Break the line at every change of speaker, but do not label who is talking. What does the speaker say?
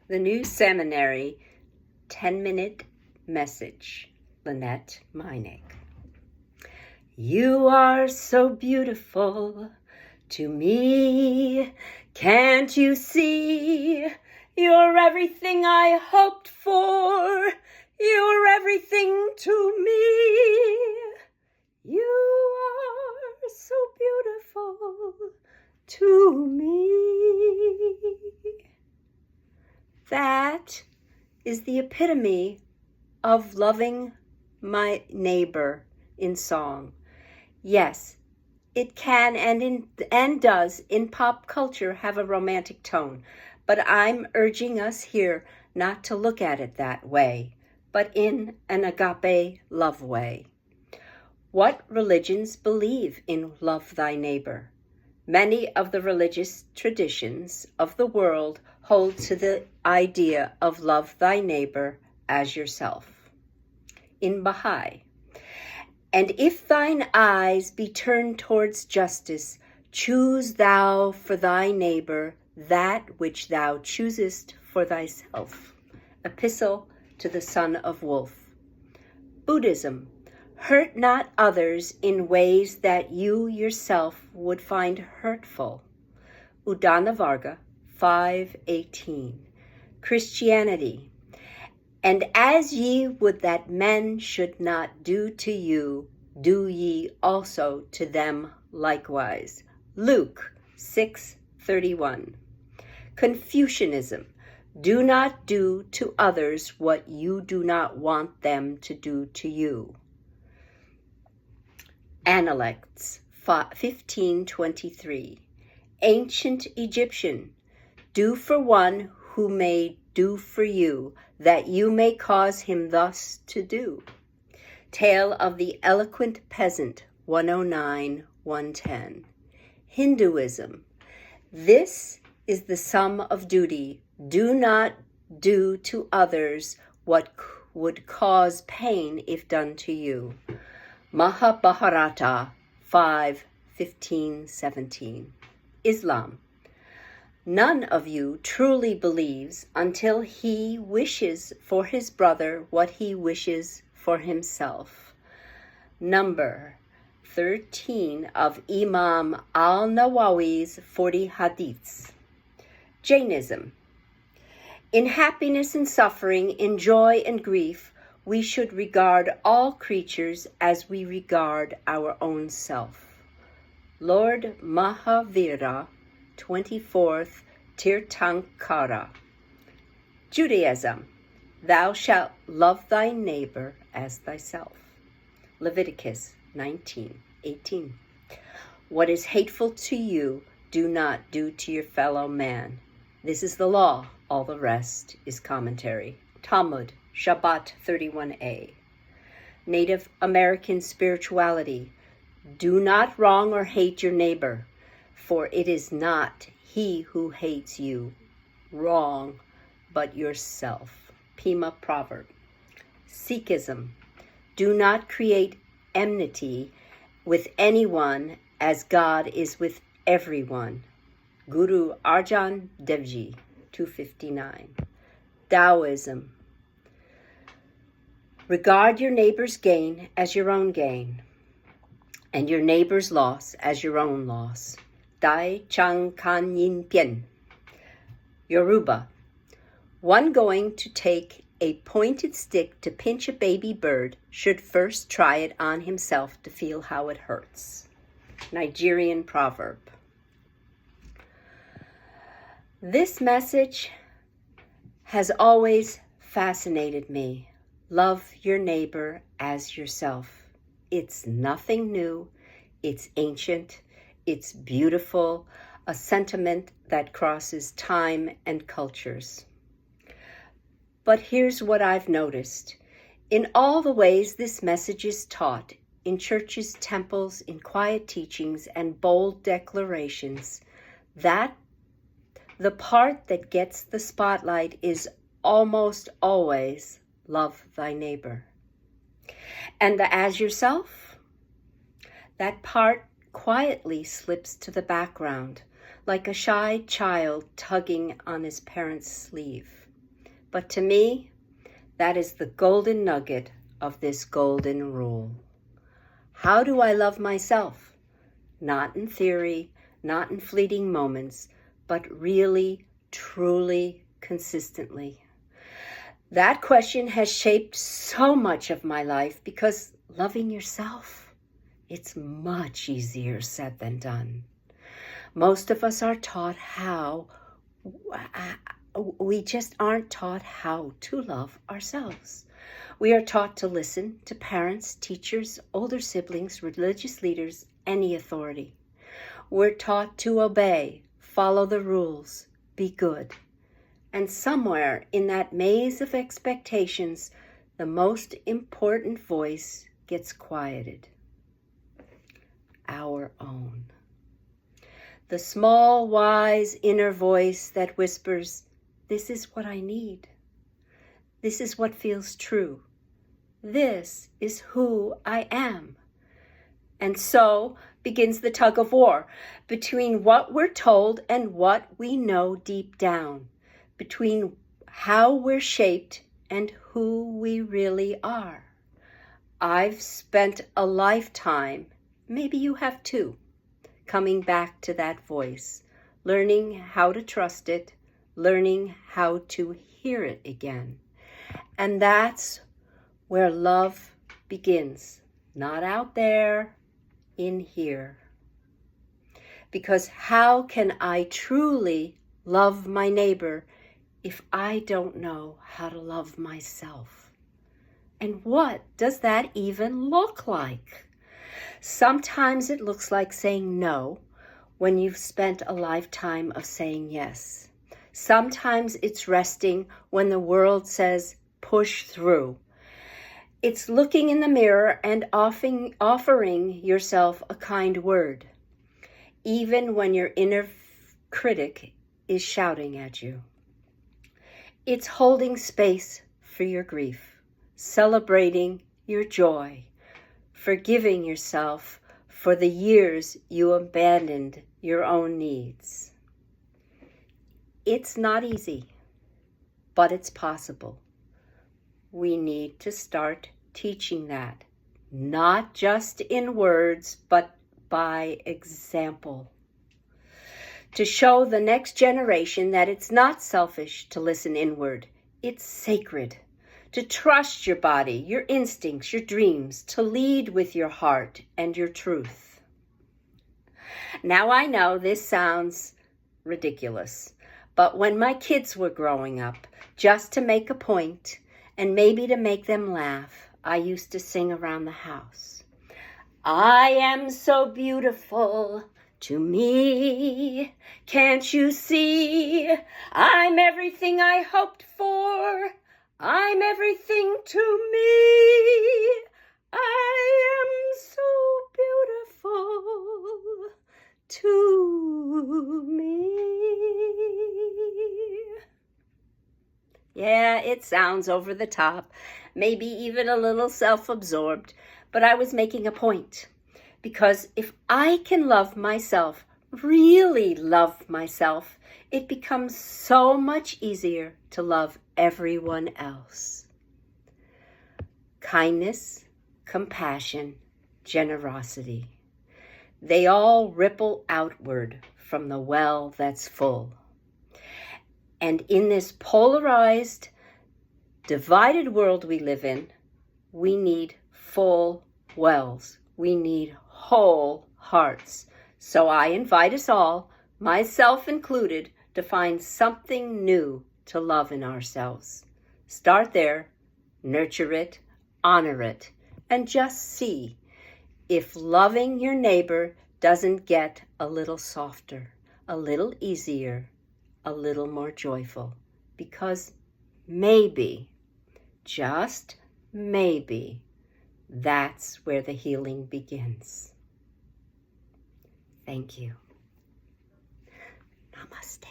The New Seminary 10-Minute Message, Lynette Meinig. You are so beautiful to me. Can't you see? You're everything I hoped for. You're everything to me. You are so beautiful to me. That is the epitome of loving my neighbor in song. Yes, it can and does in pop culture have a romantic tone, but I'm urging us here not to look at it that way, but in an agape love way. What religions believe in love thy neighbor? Many of the religious traditions of the world hold to the idea of love thy neighbor as yourself. In Baha'i, and if thine eyes be turned towards justice, choose thou for thy neighbor that which thou choosest for thyself. Epistle to the Son of Wolf. Buddhism, hurt not others in ways that you yourself would find hurtful. Udana Varga 5:18. Christianity, and as ye would that men should not do to you, do ye also to them likewise. Luke 6:31. Confucianism, do not do to others what you do not want them to do to you. Analects 15:23. Ancient Egyptian, do for one who may do for you, that you may cause him thus to do. Tale of the Eloquent Peasant 109:110. Hinduism, this is the sum of duty. Do not do to others what would cause pain if done to you. Mahabharata 5:15-17. Islam, none of you truly believes until he wishes for his brother what he wishes for himself. Number 13 of Imam al-Nawawi's 40 Hadiths. Jainism, in happiness and suffering, in joy and grief, we should regard all creatures as we regard our own self. Lord Mahavira, 24th Tirthankara. Judaism, thou shalt love thy neighbor as thyself. Leviticus 19:18. What is hateful to you, do not do to your fellow man. This is the law, all the rest is commentary. Talmud, Shabbat 31a. Native American spirituality, do not wrong or hate your neighbor, for it is not he who hates you wrong, but yourself. Pima proverb. Sikhism, do not create enmity with anyone as God is with everyone. Guru Arjan Devji 259. Taoism, regard your neighbor's gain as your own gain, and your neighbor's loss as your own loss. Dai Chang Kan Yin Pian. Yoruba, one going to take a pointed stick to pinch a baby bird should first try it on himself to feel how it hurts. Nigerian proverb. This message has always fascinated me. Love your neighbor as yourself. It's nothing new. It's ancient. It's beautiful. A sentiment that crosses time and cultures. But here's what I've noticed. In all the ways this message is taught, in churches, temples, in quiet teachings, and bold declarations, that the part that gets the spotlight is almost always love thy neighbor. And the as yourself, that part quietly slips to the background, like a shy child tugging on his parent's sleeve. But to me, that is the golden nugget of this golden rule. How do I love myself? Not in theory, not in fleeting moments, but really, truly, consistently. That question has shaped so much of my life because loving yourself, it's much easier said than done. Most of us are taught how. We just aren't taught how to love ourselves. We are taught to listen to parents, teachers, older siblings, religious leaders, any authority. We're taught to obey, follow the rules, be good. And somewhere in that maze of expectations, the most important voice gets quieted. Our own. The small, wise inner voice that whispers, "This is what I need. This is what feels true. This is who I am." And so begins the tug of war between what we're told and what we know deep down, between how we're shaped and who we really are. I've spent a lifetime, maybe you have too, coming back to that voice, learning how to trust it, learning how to hear it again. And that's where love begins, not out there, in here. Because how can I truly love my neighbor if I don't know how to love myself? And what does that even look like? Sometimes it looks like saying no when you've spent a lifetime of saying yes. Sometimes it's resting when the world says push through. It's looking in the mirror and offering yourself a kind word, even when your inner critic is shouting at you. It's holding space for your grief, celebrating your joy, forgiving yourself for the years you abandoned your own needs. It's not easy, but it's possible. We need to start teaching that, not just in words, but by example. To show the next generation that it's not selfish to listen inward, it's sacred. To trust your body, your instincts, your dreams, to lead with your heart and your truth. Now I know this sounds ridiculous, but when my kids were growing up, just to make a point and maybe to make them laugh, I used to sing around the house. I am so beautiful to me, can't you see? I'm everything I hoped for. I'm everything to me. I am so beautiful to me. Yeah, it sounds over the top, maybe even a little self-absorbed, but I was making a point. Because if I can love myself, really love myself, it becomes so much easier to love everyone else. Kindness, compassion, generosity. They all ripple outward from the well that's full. And in this polarized, divided world we live in, we need full wells. We need whole hearts. So I invite us all, myself included, to find something new to love in ourselves. Start there, nurture it, honor it, and just see if loving your neighbor doesn't get a little softer, a little easier, a little more joyful. Because maybe, just maybe, that's where the healing begins. Thank you. Namaste.